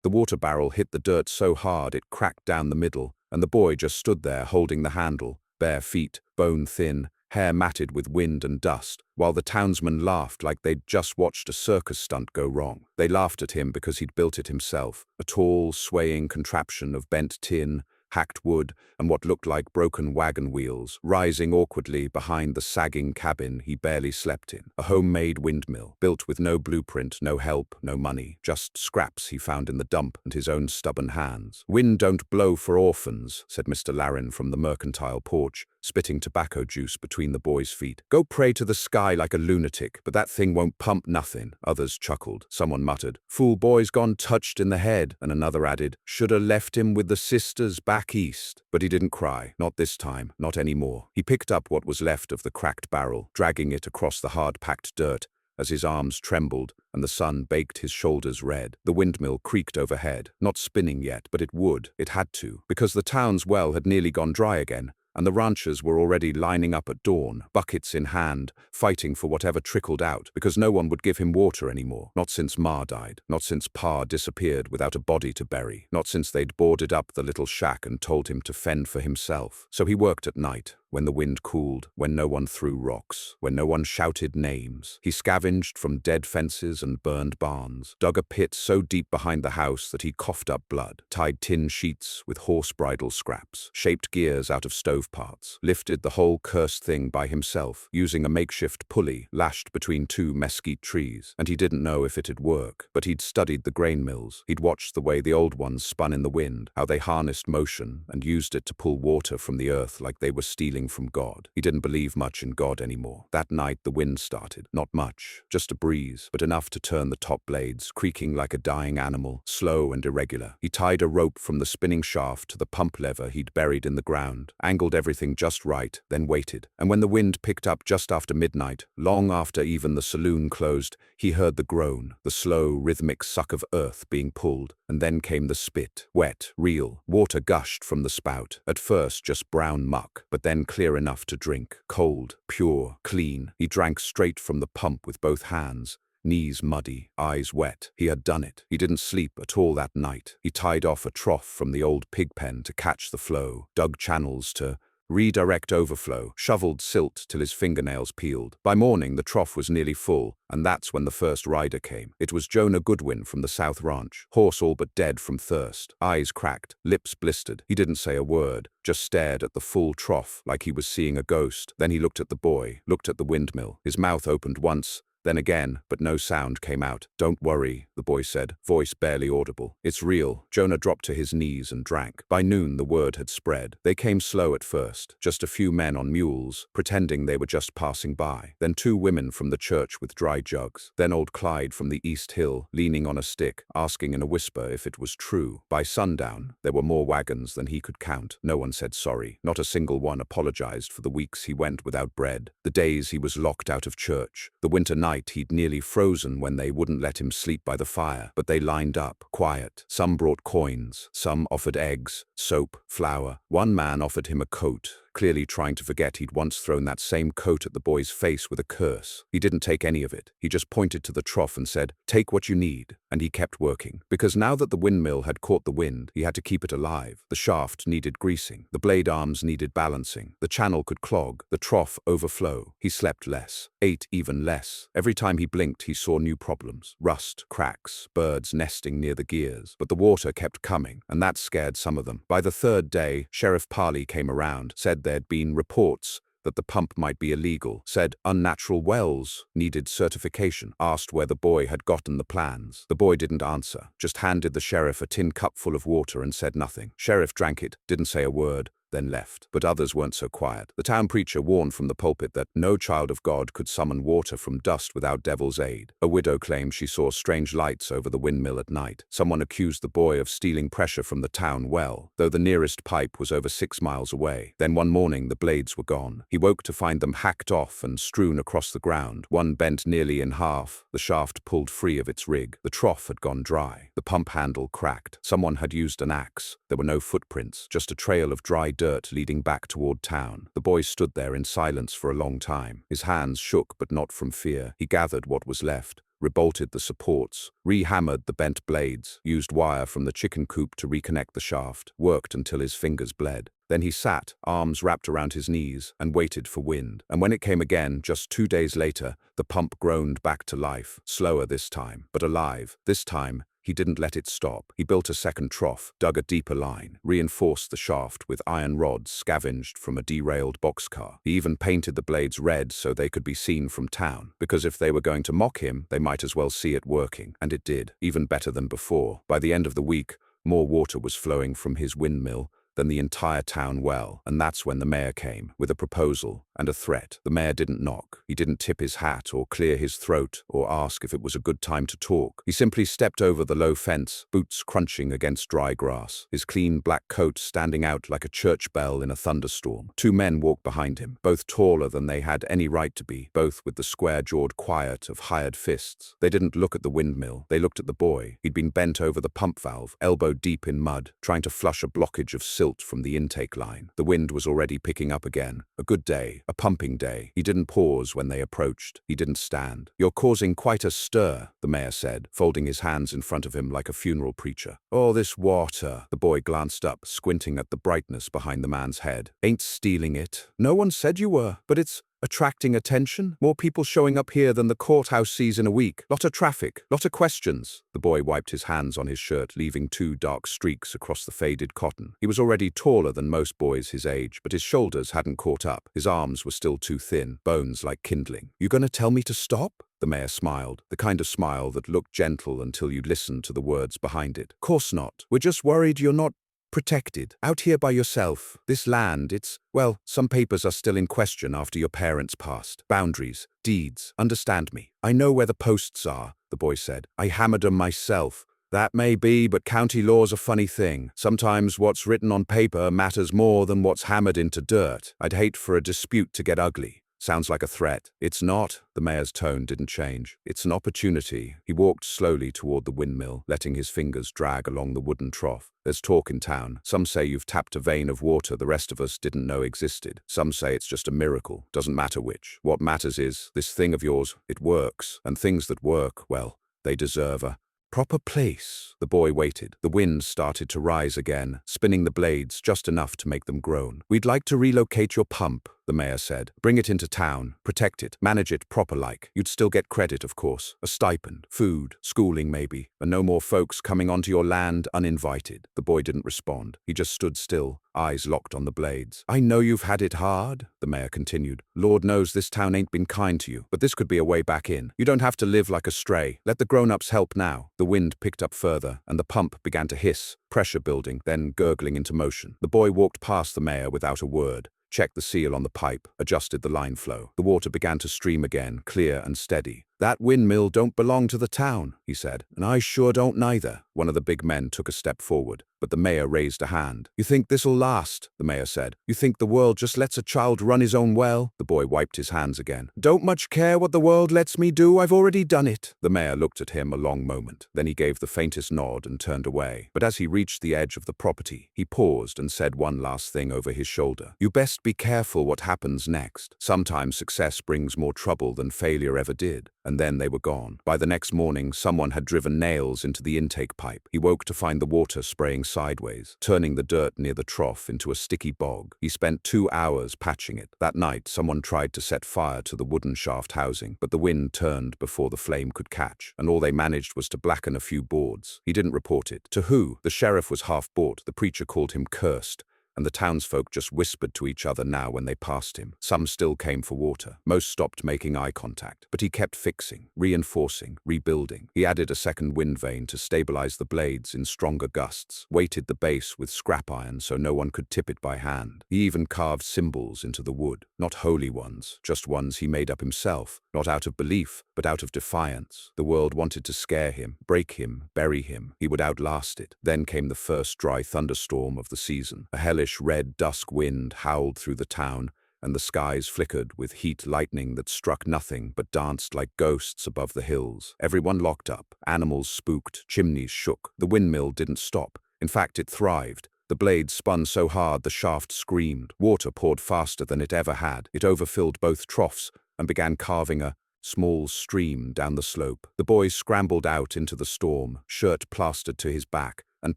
The water barrel hit the dirt so hard it cracked down the middle, and the boy just stood there holding the handle, bare feet, bone-thin, hair matted with wind and dust, while the townsmen laughed like they'd just watched a circus stunt go wrong. They laughed at him because he'd built it himself, a tall, swaying contraption of bent tin, hacked wood, and what looked like broken wagon wheels, rising awkwardly behind the sagging cabin he barely slept in. A homemade windmill, built with no blueprint, no help, no money, just scraps he found in the dump and his own stubborn hands. "Wind don't blow for orphans," said Mr. Larin from the mercantile porch, spitting tobacco juice between the boy's feet. "Go pray to the sky like a lunatic, but that thing won't pump nothing." Others chuckled. Someone muttered, "Fool boy's gone touched in the head," and another added, "Shoulda left him with the sisters back east." But he didn't cry. Not this time. Not anymore. He picked up what was left of the cracked barrel, dragging it across the hard-packed dirt, as his arms trembled and the sun baked his shoulders red. The windmill creaked overhead, not spinning yet, but it would. It had to, because the town's well had nearly gone dry again, and the ranchers were already lining up at dawn, buckets in hand, fighting for whatever trickled out, because no one would give him water anymore. Not since Ma died, not since Pa disappeared without a body to bury, not since they'd boarded up the little shack and told him to fend for himself. So he worked at night, when the wind cooled, when no one threw rocks, when no one shouted names. He scavenged from dead fences and burned barns, dug a pit so deep behind the house that he coughed up blood, tied tin sheets with horse bridle scraps, shaped gears out of stove parts, lifted the whole cursed thing by himself, using a makeshift pulley lashed between two mesquite trees. And he didn't know if it'd work, but he'd studied the grain mills. He'd watched the way the old ones spun in the wind, how they harnessed motion and used it to pull water from the earth like they were stealing from God. He didn't believe much in God anymore. That night the wind started. Not much, just a breeze, but enough to turn the top blades, creaking like a dying animal, slow and irregular. He tied a rope from the spinning shaft to the pump lever he'd buried in the ground, angled everything just right, then waited. And when the wind picked up just after midnight, long after even the saloon closed, he heard the groan, the slow, rhythmic suck of earth being pulled, and then came the spit. Wet, real. Water gushed from the spout, at first just brown muck, but then clear enough to drink. Cold, pure, clean. He drank straight from the pump with both hands, knees muddy, eyes wet. He had done it. He didn't sleep at all that night. He tied off a trough from the old pig pen to catch the flow, dug channels to redirect overflow, shoveled silt till his fingernails peeled. By morning, the trough was nearly full, and that's when the first rider came. It was Jonah Goodwin from the South Ranch, horse all but dead from thirst, eyes cracked, lips blistered. He didn't say a word, just stared at the full trough like he was seeing a ghost. Then he looked at the boy, looked at the windmill. His mouth opened once, then again, but no sound came out. "Don't worry," the boy said, voice barely audible. "It's real." Jonah dropped to his knees and drank. By noon, the word had spread. They came slow at first, just a few men on mules, pretending they were just passing by. Then 2 women from the church with dry jugs. Then old Clyde from the East Hill, leaning on a stick, asking in a whisper if it was true. By sundown, there were more wagons than he could count. No one said sorry. Not a single one apologized for the weeks he went without bread, the days he was locked out of church, the winter night he'd nearly frozen when they wouldn't let him sleep by the fire. But they lined up, quiet. Some brought coins, some offered eggs, soap, flour. One man offered him a coat, clearly trying to forget he'd once thrown that same coat at the boy's face with a curse. He didn't take any of it. He just pointed to the trough and said, "Take what you need." And he kept working. Because now that the windmill had caught the wind, he had to keep it alive. The shaft needed greasing. The blade arms needed balancing. The channel could clog. The trough overflow. He slept less. Ate even less. Every time he blinked, he saw new problems. Rust, cracks, birds nesting near the gears. But the water kept coming, and that scared some of them. By the 3rd day, Sheriff Parley came around, said there'd been reports that the pump might be illegal, said unnatural wells needed certification, asked where the boy had gotten the plans. The boy didn't answer, just handed the sheriff a tin cup full of water and said nothing. Sheriff drank it, didn't say a word, then left. But others weren't so quiet. The town preacher warned from the pulpit that no child of God could summon water from dust without devil's aid. A widow claimed she saw strange lights over the windmill at night. Someone accused the boy of stealing pressure from the town well, though the nearest pipe was over 6 miles away. Then one morning the blades were gone. He woke to find them hacked off and strewn across the ground. One bent nearly in half, the shaft pulled free of its rig. The trough had gone dry. The pump handle cracked. Someone had used an axe. There were no footprints, just a trail of dry dirt leading back toward town. The boy stood there in silence for a long time. His hands shook, but not from fear. He gathered what was left. rebolted the supports, re-hammered the bent blades, used wire from the chicken coop to reconnect the shaft, worked until his fingers bled. Then he sat, arms wrapped around his knees, and waited for wind. And when it came again, just 2 days later, the pump groaned back to life, slower this time, but alive. This time, he didn't let it stop. He built a second trough, dug a deeper line, reinforced the shaft with iron rods scavenged from a derailed boxcar. He even painted the blades red so they could be seen from town, because if they were going to mock him, they might as well see it working. And it did, even better than before. By the end of the week, more water was flowing from his windmill than the entire town well, and that's when the mayor came, with a proposal and a threat. The mayor didn't knock. He didn't tip his hat or clear his throat or ask if it was a good time to talk. He simply stepped over the low fence, boots crunching against dry grass, his clean black coat standing out like a church bell in a thunderstorm. 2 men walked behind him, both taller than they had any right to be, both with the square-jawed quiet of hired fists. They didn't look at the windmill. They looked at the boy. He'd been bent over the pump valve, elbow deep in mud, trying to flush a blockage of silt from the intake line. The wind was already picking up again. A good day, a pumping day. He didn't pause when they approached. He didn't stand. "You're causing quite a stir," the mayor said, folding his hands in front of him like a funeral preacher. "All this water." The boy glanced up, squinting at the brightness behind the man's head. "Ain't stealing it. No one said you were, but it's attracting attention. More people showing up here than the courthouse sees in a week. Lot of traffic, lot of questions." The boy wiped his hands on his shirt, leaving 2 dark streaks across the faded cotton. He was already taller than most boys his age, but his shoulders hadn't caught up. His arms were still too thin, bones like kindling. "You gonna tell me to stop?" The mayor smiled, the kind of smile that looked gentle until you'd listened to the words behind it. "Course not. We're just worried you're not protected. Out here by yourself. This land, well, some papers are still in question after your parents passed. Boundaries, deeds, understand me. I know where the posts are," the boy said. "I hammered 'em myself." "That may be, but county law's a funny thing. Sometimes what's written on paper matters more than what's hammered into dirt. I'd hate for a dispute to get ugly." "Sounds like a threat." "It's not." The mayor's tone didn't change. "It's an opportunity." He walked slowly toward the windmill, letting his fingers drag along the wooden trough. "There's talk in town. Some say you've tapped a vein of water the rest of us didn't know existed. Some say it's just a miracle. Doesn't matter which. What matters is, this thing of yours, it works. And things that work, well, they deserve a proper place." The boy waited. The wind started to rise again, spinning the blades just enough to make them groan. "We'd like to relocate your pump," the mayor said. "Bring it into town, protect it, manage it proper-like. You'd still get credit, of course. A stipend, food, schooling maybe, and no more folks coming onto your land uninvited." The boy didn't respond. He just stood still, eyes locked on the blades. "I know you've had it hard," the mayor continued. "Lord knows this town ain't been kind to you, but this could be a way back in. You don't have to live like a stray. Let the grown-ups help now." The wind picked up further, and the pump began to hiss, pressure building, then gurgling into motion. The boy walked past the mayor without a word, checked the seal on the pipe, adjusted the line flow. The water began to stream again, clear and steady. "That windmill don't belong to the town," he said, "and I sure don't neither." One of the big men took a step forward, but the mayor raised a hand. "You think this'll last?" the mayor said. "You think the world just lets a child run his own well?" The boy wiped his hands again. "Don't much care what the world lets me do, I've already done it." The mayor looked at him a long moment. Then he gave the faintest nod and turned away. But as he reached the edge of the property, he paused and said one last thing over his shoulder. "You best be careful what happens next. Sometimes success brings more trouble than failure ever did." And then they were gone. By the next morning, someone had driven nails into the intake pipe. He woke to find the water spraying sideways, turning the dirt near the trough into a sticky bog. He spent 2 hours patching it. That night, someone tried to set fire to the wooden shaft housing, but the wind turned before the flame could catch, and all they managed was to blacken a few boards. He didn't report it. To who? The sheriff was half bought. The preacher called him cursed, and the townsfolk just whispered to each other now when they passed him. Some still came for water. Most stopped making eye contact. But he kept fixing, reinforcing, rebuilding. He added a second wind vane to stabilize the blades in stronger gusts, weighted the base with scrap iron so no one could tip it by hand. He even carved symbols into the wood. Not holy ones, just ones he made up himself, not out of belief, but out of defiance. The world wanted to scare him, break him, bury him. He would outlast it. Then came the first dry thunderstorm of the season. A hellish red dusk wind howled through the town, and the skies flickered with heat lightning that struck nothing but danced like ghosts above the hills. Everyone locked up. Animals spooked. Chimneys shook. The windmill didn't stop. In fact, it thrived. The blades spun so hard the shaft screamed. Water poured faster than it ever had. It overfilled both troughs and began carving a small stream down the slope. The boy scrambled out into the storm, shirt plastered to his back, and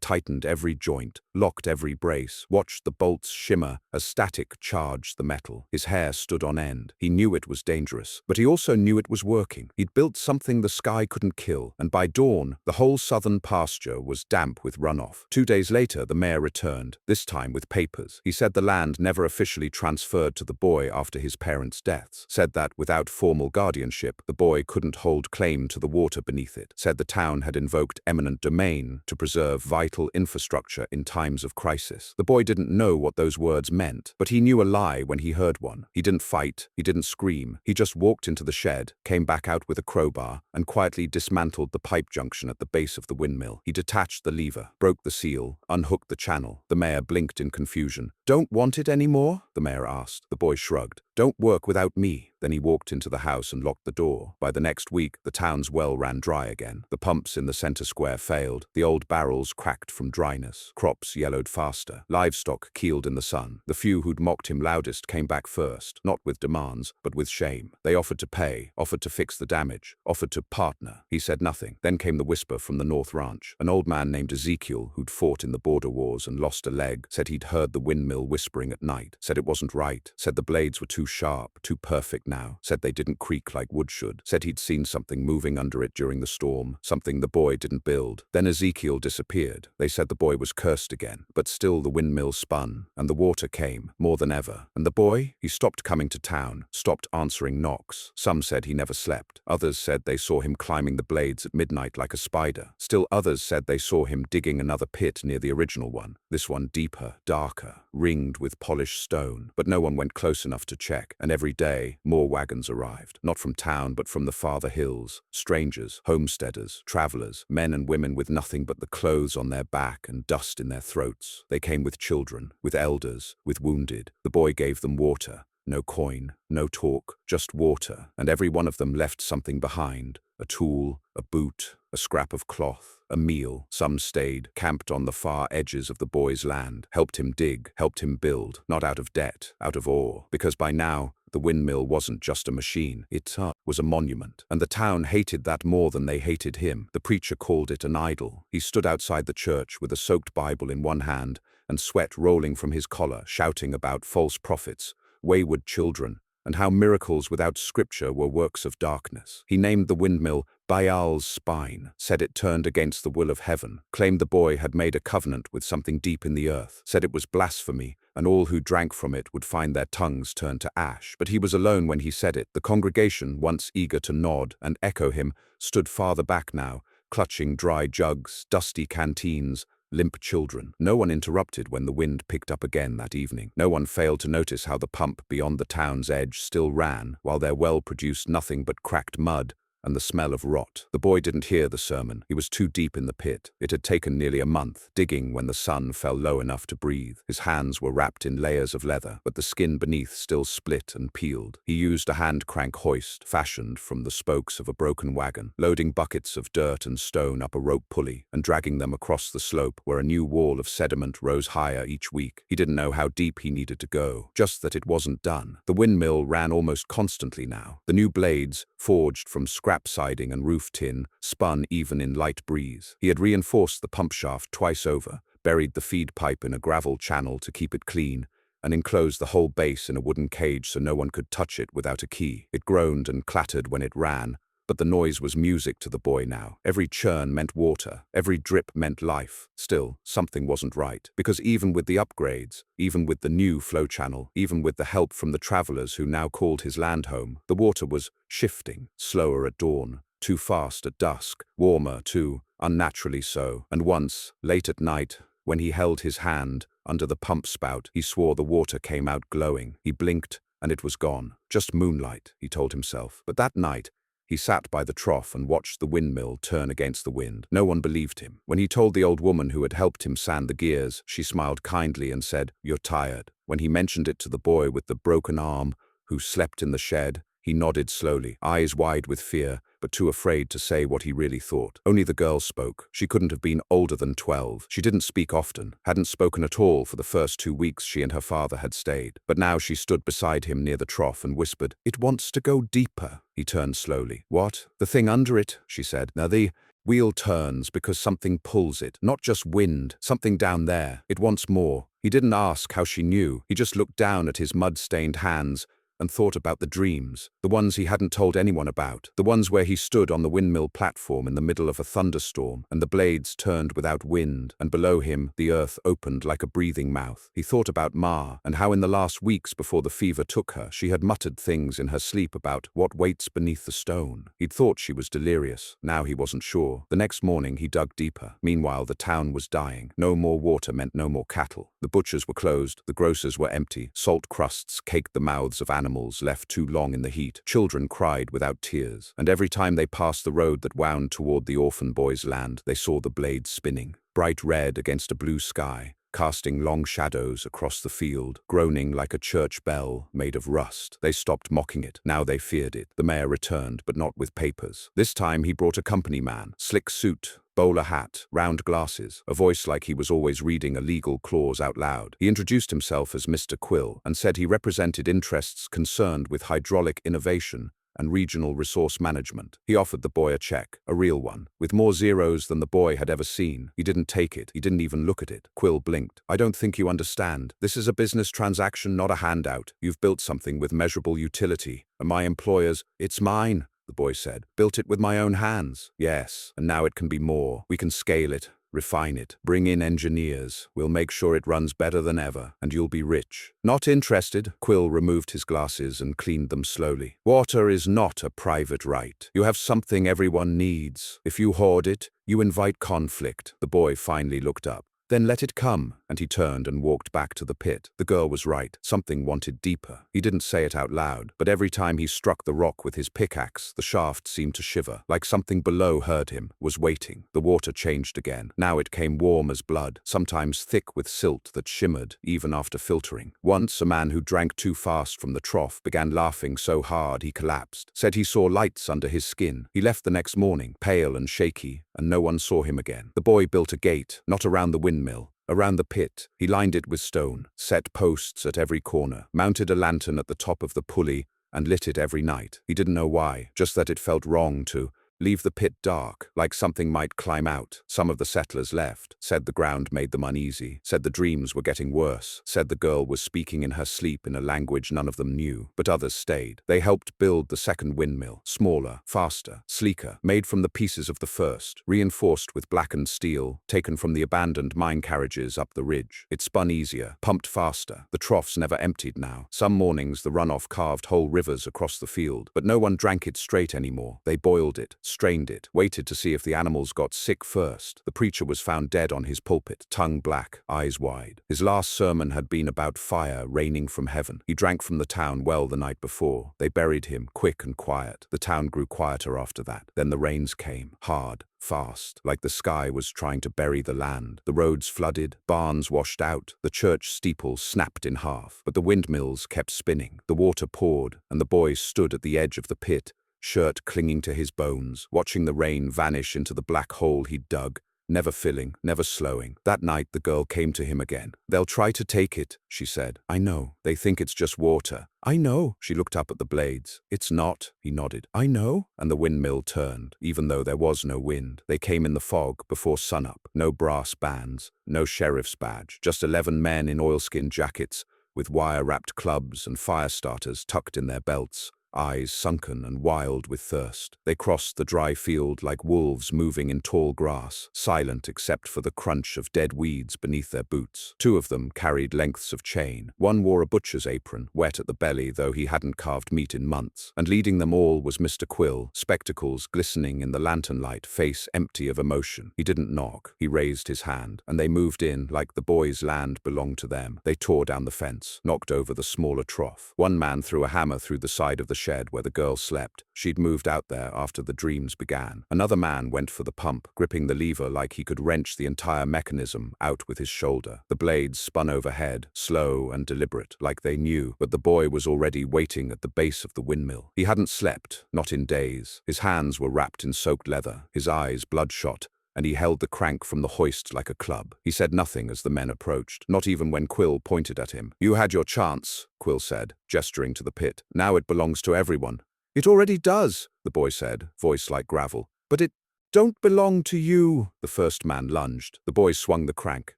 tightened every joint, locked every brace, watched the bolts shimmer as static charged the metal. His hair stood on end. He knew it was dangerous, but he also knew it was working. He'd built something the sky couldn't kill, and by dawn, the whole southern pasture was damp with runoff. 2 days later, the mayor returned, this time with papers. He said the land never officially transferred to the boy after his parents' deaths, said that without formal guardianship, the boy couldn't hold claim to the water beneath it, said the town had invoked eminent domain to preserve vital infrastructure in times of crisis. The boy didn't know what those words meant, but he knew a lie when he heard one. He didn't fight, he didn't scream. He just walked into the shed, came back out with a crowbar, and quietly dismantled the pipe junction at the base of the windmill. He detached the lever, broke the seal, unhooked the channel. The mayor blinked in confusion. "Don't want it anymore?" the mayor asked. The boy shrugged. "Don't work without me." Then he walked into the house and locked the door. By the next week, the town's well ran dry again. The pumps in the center square failed. The old barrels cracked from dryness. Crops yellowed faster. Livestock keeled in the sun. The few who'd mocked him loudest came back first, not with demands, but with shame. They offered to pay, offered to fix the damage, offered to partner. He said nothing. Then came the whisper from the North Ranch. An old man named Ezekiel, who'd fought in the border wars and lost a leg, said he'd heard the windmill whispering at night, said it wasn't right, said the blades were too sharp, too perfect now, said they didn't creak like wood should, said he'd seen something moving under it during the storm, something the boy didn't build. Then Ezekiel disappeared. They said the boy was cursed again, but still the windmill spun, and the water came, more than ever. And the boy? He stopped coming to town, stopped answering knocks. Some said he never slept. Others said they saw him climbing the blades at midnight like a spider. Still others said they saw him digging another pit near the original one, this one deeper, darker, ringed with polished stone. But no one went close enough to check, and every day, more wagons arrived, not from town but from the farther hills. Strangers, homesteaders, travelers, men and women with nothing but the clothes on their back and dust in their throats. They came with children, with elders, with wounded. The boy gave them water. No coin, no talk, just water, and every one of them left something behind. A tool, a boot, a scrap of cloth, a meal. Some stayed, camped on the far edges of the boy's land, helped him dig, helped him build, not out of debt, out of awe, because by now, the windmill wasn't just a machine, it was a monument. And the town hated that more than they hated him. The preacher called it an idol. He stood outside the church with a soaked Bible in one hand and sweat rolling from his collar, shouting about false prophets, wayward children, and how miracles without scripture were works of darkness. He named the windmill Baal's spine, said it turned against the will of heaven, claimed the boy had made a covenant with something deep in the earth, said it was blasphemy, and all who drank from it would find their tongues turn to ash. But he was alone when he said it. The congregation, once eager to nod and echo him, stood farther back now, clutching dry jugs, dusty canteens, limp children. No one interrupted when the wind picked up again that evening. No one failed to notice how the pump beyond the town's edge still ran, while their well produced nothing but cracked mud and the smell of rot. The boy didn't hear the sermon. He was too deep in the pit. It had taken nearly a month, digging when the sun fell low enough to breathe. His hands were wrapped in layers of leather, but the skin beneath still split and peeled. He used a hand crank hoist, fashioned from the spokes of a broken wagon, loading buckets of dirt and stone up a rope pulley and dragging them across the slope where a new wall of sediment rose higher each week. He didn't know how deep he needed to go, just that it wasn't done. The windmill ran almost constantly now. The new blades, forged from scrap siding and roof tin, spun even in light breeze. He had reinforced the pump shaft twice over, buried the feed pipe in a gravel channel to keep it clean, and enclosed the whole base in a wooden cage so no one could touch it without a key. It groaned and clattered when it ran, but the noise was music to the boy now. Every churn meant water, every drip meant life. Still, something wasn't right, because even with the upgrades, even with the new flow channel, even with the help from the travelers who now called his land home, the water was shifting, slower at dawn, too fast at dusk, warmer too, unnaturally so. And once, late at night, when he held his hand under the pump spout, he swore the water came out glowing. He blinked, and it was gone. Just moonlight, he told himself. But that night, he sat by the trough and watched the windmill turn against the wind. No one believed him. When he told the old woman who had helped him sand the gears, she smiled kindly and said, "You're tired." When he mentioned it to the boy with the broken arm, who slept in the shed, He nodded slowly, eyes wide with fear, but too afraid to say what he really thought. Only the girl spoke. She couldn't have been older than 12. She didn't speak often, hadn't spoken at all for the first 2 weeks she and her father had stayed. But now she stood beside him near the trough and whispered, "It wants to go deeper." He turned slowly. "What? The thing under it?" she said. "Now the wheel turns because something pulls it. Not just wind, something down there. It wants more." He didn't ask how she knew. He just looked down at his mud-stained hands and thought about the dreams, the ones he hadn't told anyone about, the ones where he stood on the windmill platform in the middle of a thunderstorm, and the blades turned without wind, and below him the earth opened like a breathing mouth. He thought about Ma, and how in the last weeks before the fever took her, she had muttered things in her sleep about what waits beneath the stone. He'd thought she was delirious. Now he wasn't sure. The next morning he dug deeper. Meanwhile, the town was dying. No more water meant no more cattle. The butchers were closed, the grocers were empty, salt crusts caked the mouths of animals left too long in the heat. Children cried without tears, and every time they passed the road that wound toward the orphan boys' land, they saw the blades spinning, bright red against a blue sky, casting long shadows across the field, groaning like a church bell made of rust. They stopped mocking it. Now they feared it. The mayor returned, but not with papers. This time he brought a company man, slick suit, bowler hat, round glasses, a voice like he was always reading a legal clause out loud. He introduced himself as Mr. Quill and said he represented interests concerned with hydraulic innovation and regional resource management. He offered the boy a check, a real one, with more zeros than the boy had ever seen. He didn't take it. He didn't even look at it. Quill blinked. "I don't think you understand. This is a business transaction, not a handout. You've built something with measurable utility, and my employers—" "It's mine," the boy said. "Built it with my own hands." "Yes, and now it can be more. We can scale it, refine it, bring in engineers. We'll make sure it runs better than ever, and you'll be rich." "Not interested." Quill removed his glasses and cleaned them slowly. "Water is not a private right. You have something everyone needs. If you hoard it, you invite conflict." The boy finally looked up. "Then let it come," and he turned and walked back to the pit. The girl was right. Something wanted deeper. He didn't say it out loud, but every time he struck the rock with his pickaxe, the shaft seemed to shiver, like something below heard him, was waiting. The water changed again. Now it came warm as blood, sometimes thick with silt that shimmered, even after filtering. Once, a man who drank too fast from the trough began laughing so hard he collapsed, said he saw lights under his skin. He left the next morning, pale and shaky, and no one saw him again. The boy built a gate, not around the windmill, around the pit. He lined it with stone, set posts at every corner, mounted a lantern at the top of the pulley, and lit it every night. He didn't know why, just that it felt wrong to leave the pit dark, like something might climb out. Some of the settlers left, said the ground made them uneasy, said the dreams were getting worse, said the girl was speaking in her sleep in a language none of them knew, but others stayed. They helped build the second windmill, smaller, faster, sleeker, made from the pieces of the first, reinforced with blackened steel, taken from the abandoned mine carriages up the ridge. It spun easier, pumped faster. The troughs never emptied now. Some mornings the runoff carved whole rivers across the field, but no one drank it straight anymore. They boiled it, strained it, waited to see if the animals got sick first. The preacher was found dead on his pulpit, tongue black, eyes wide. His last sermon had been about fire raining from heaven. He drank from the town well the night before. They buried him, quick and quiet. The town grew quieter after that. Then the rains came, hard, fast, like the sky was trying to bury the land. The roads flooded, barns washed out, the church steeple snapped in half. But the windmills kept spinning. The water poured, and the boy stood at the edge of the pit, shirt clinging to his bones, watching the rain vanish into the black hole he'd dug, never filling, never slowing. That night the girl came to him again. "They'll try to take it," she said. "I know. They think it's just water." "I know." She looked up at the blades. "It's not," he nodded. "I know." And the windmill turned, even though there was no wind. They came in the fog, before sunup. No brass bands, no sheriff's badge, just 11 men in oilskin jackets, with wire-wrapped clubs and fire starters tucked in their belts, eyes sunken and wild with thirst. They crossed the dry field like wolves moving in tall grass, silent except for the crunch of dead weeds beneath their boots. 2 of them carried lengths of chain. One wore a butcher's apron, wet at the belly though he hadn't carved meat in months. And leading them all was Mr. Quill, spectacles glistening in the lantern light, face empty of emotion. He didn't knock. He raised his hand, and they moved in like the boys' land belonged to them. They tore down the fence, knocked over the smaller trough. One man threw a hammer through the side of the shed where the girl slept. She'd moved out there after the dreams began. Another man went for the pump, gripping the lever like he could wrench the entire mechanism out with his shoulder. The blades spun overhead, slow and deliberate, like they knew, but the boy was already waiting at the base of the windmill. He hadn't slept, not in days. His hands were wrapped in soaked leather, his eyes bloodshot, and he held the crank from the hoist like a club. He said nothing as the men approached, not even when Quill pointed at him. "You had your chance," Quill said, gesturing to the pit. "Now it belongs to everyone." "It already does," the boy said, voice like gravel. "But it don't belong to you." The first man lunged. The boy swung the crank.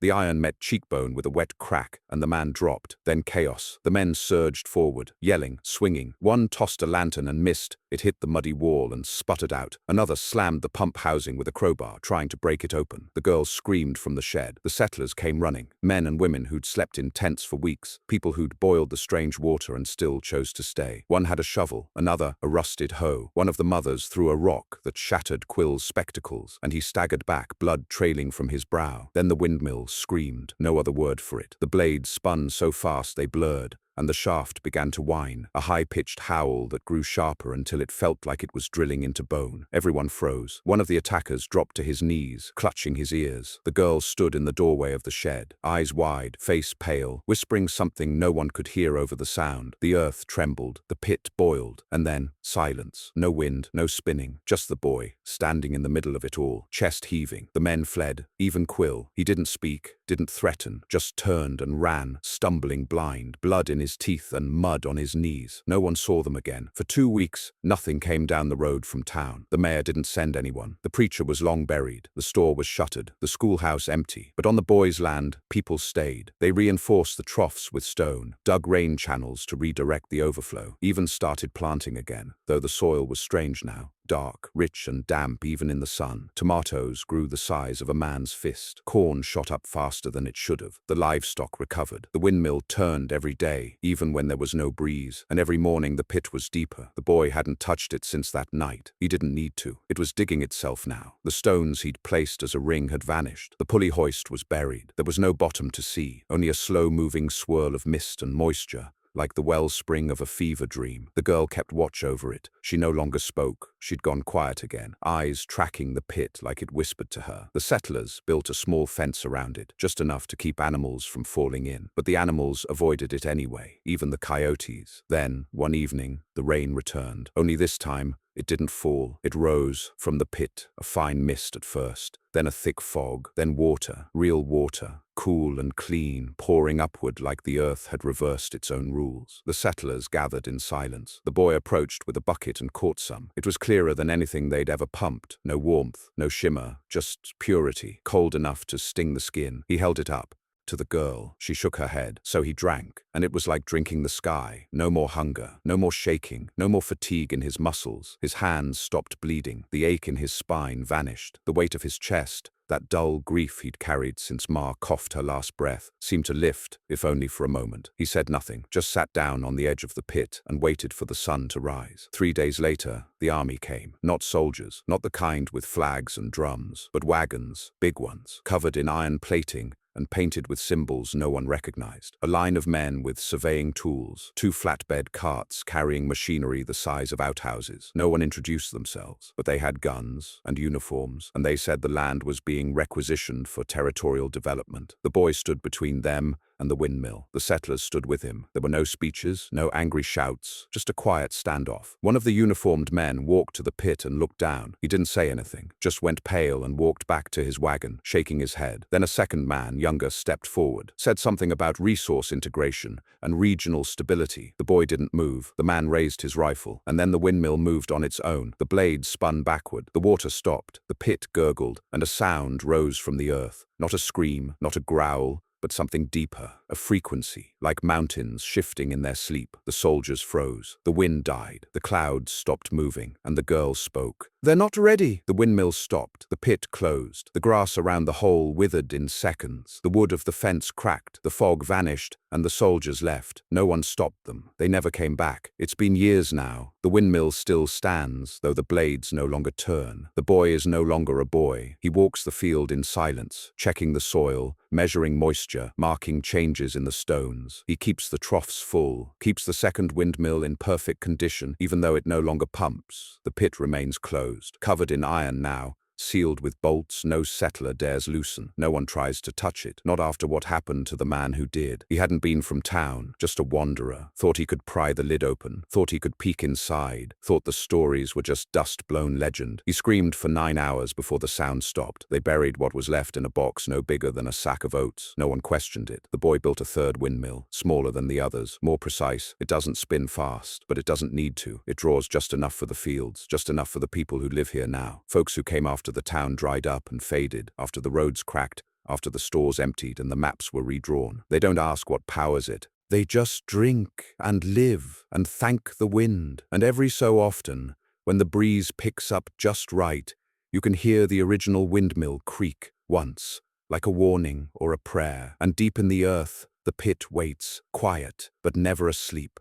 The iron met cheekbone with a wet crack, and the man dropped. Then chaos. The men surged forward, yelling, swinging. One tossed a lantern and missed. It hit the muddy wall and sputtered out. Another slammed the pump housing with a crowbar, trying to break it open. The girl screamed from the shed. The settlers came running. Men and women who'd slept in tents for weeks. People who'd boiled the strange water and still chose to stay. One had a shovel, another a rusted hoe. One of the mothers threw a rock that shattered Quill's spectacles, and he staggered back, blood trailing from his brow. Then the windmill screamed. No other word for it. The blades spun so fast they blurred, and the shaft began to whine, a high-pitched howl that grew sharper until it felt like it was drilling into bone. Everyone froze. One of the attackers dropped to his knees, clutching his ears. The girl stood in the doorway of the shed, eyes wide, face pale, whispering something no one could hear over the sound. The earth trembled, the pit boiled, and then silence. No wind, no spinning, just the boy, standing in the middle of it all, chest heaving. The men fled, even Quill. He didn't speak, didn't threaten, just turned and ran, stumbling blind, blood in his teeth and mud on his knees. No one saw them again. For 2 weeks, nothing came down the road from town. The mayor didn't send anyone. The preacher was long buried. The store was shuttered. The schoolhouse empty. But on the boys' land, people stayed. They reinforced the troughs with stone, dug rain channels to redirect the overflow, even started planting again, though the soil was strange now. Dark, rich and damp even in the sun. Tomatoes grew the size of a man's fist. Corn shot up faster than it should have. The livestock recovered. The windmill turned every day, even when there was no breeze, and every morning the pit was deeper. The boy hadn't touched it since that night. He didn't need to. It was digging itself now. The stones he'd placed as a ring had vanished. The pulley hoist was buried. There was no bottom to see, only a slow-moving swirl of mist and moisture, like the wellspring of a fever dream. The girl kept watch over it. She no longer spoke. She'd gone quiet again, eyes tracking the pit like it whispered to her. The settlers built a small fence around it, just enough to keep animals from falling in. But the animals avoided it anyway, even the coyotes. Then, one evening, the rain returned. Only this time, it didn't fall. It rose from the pit, a fine mist at first, then a thick fog, then water, real water, cool and clean, pouring upward like the earth had reversed its own rules. The settlers gathered in silence. The boy approached with a bucket and caught some. It was clearer than anything they'd ever pumped. No warmth, no shimmer, just purity, cold enough to sting the skin. He held it up to the girl. She shook her head. So he drank, and it was like drinking the sky. No more hunger, no more shaking, no more fatigue in his muscles. His hands stopped bleeding. The ache in his spine vanished. The weight of his chest, that dull grief he'd carried since Ma coughed her last breath, seemed to lift, if only for a moment. He said nothing, just sat down on the edge of the pit and waited for the sun to rise. 3 days later, the army came. Not soldiers, not the kind with flags and drums, but wagons, big ones, covered in iron plating and painted with symbols no one recognized. A line of men with surveying tools, 2 flatbed carts carrying machinery the size of outhouses. No one introduced themselves, but they had guns and uniforms, and they said the land was being requisitioned for territorial development. The boy stood between them and the windmill. The settlers stood with him. There were no speeches, no angry shouts, just a quiet standoff. One of the uniformed men walked to the pit and looked down. He didn't say anything, just went pale and walked back to his wagon, shaking his head. Then a second man, younger, stepped forward, said something about resource integration and regional stability. The boy didn't move. The man raised his rifle, and then the windmill moved on its own. The blades spun backward. The water stopped. The pit gurgled, and a sound rose from the earth. Not a scream, not a growl, but something deeper, a frequency, like mountains shifting in their sleep. The soldiers froze. The wind died. The clouds stopped moving, and the girl spoke. They're not ready. The windmill stopped. The pit closed. The grass around the hole withered in seconds. The wood of the fence cracked. The fog vanished, and the soldiers left. No one stopped them. They never came back. It's been years now. The windmill still stands, though the blades no longer turn. The boy is no longer a boy. He walks the field in silence, checking the soil, measuring moisture, marking changes in the stones. He keeps the troughs full, keeps the second windmill in perfect condition, even though it no longer pumps. The pit remains closed, covered in iron now, sealed with bolts. No settler dares loosen. No one tries to touch it, not after what happened to the man who did. He hadn't been from town, just a wanderer, thought he could pry the lid open, thought he could peek inside, thought the stories were just dust-blown legend. He screamed for 9 hours before the sound stopped. They buried what was left in a box no bigger than a sack of oats. No one questioned it. The boy built a third windmill, smaller than the others, more precise. It doesn't spin fast, but it doesn't need to. It draws just enough for the fields, just enough for the people who live here now. Folks who came after the town dried up and faded, after the roads cracked, after the stores emptied and the maps were redrawn. They don't ask what powers it. They just drink and live and thank the wind. And every so often, when the breeze picks up just right, you can hear the original windmill creak once, like a warning or a prayer. And deep in the earth, the pit waits, quiet but never asleep.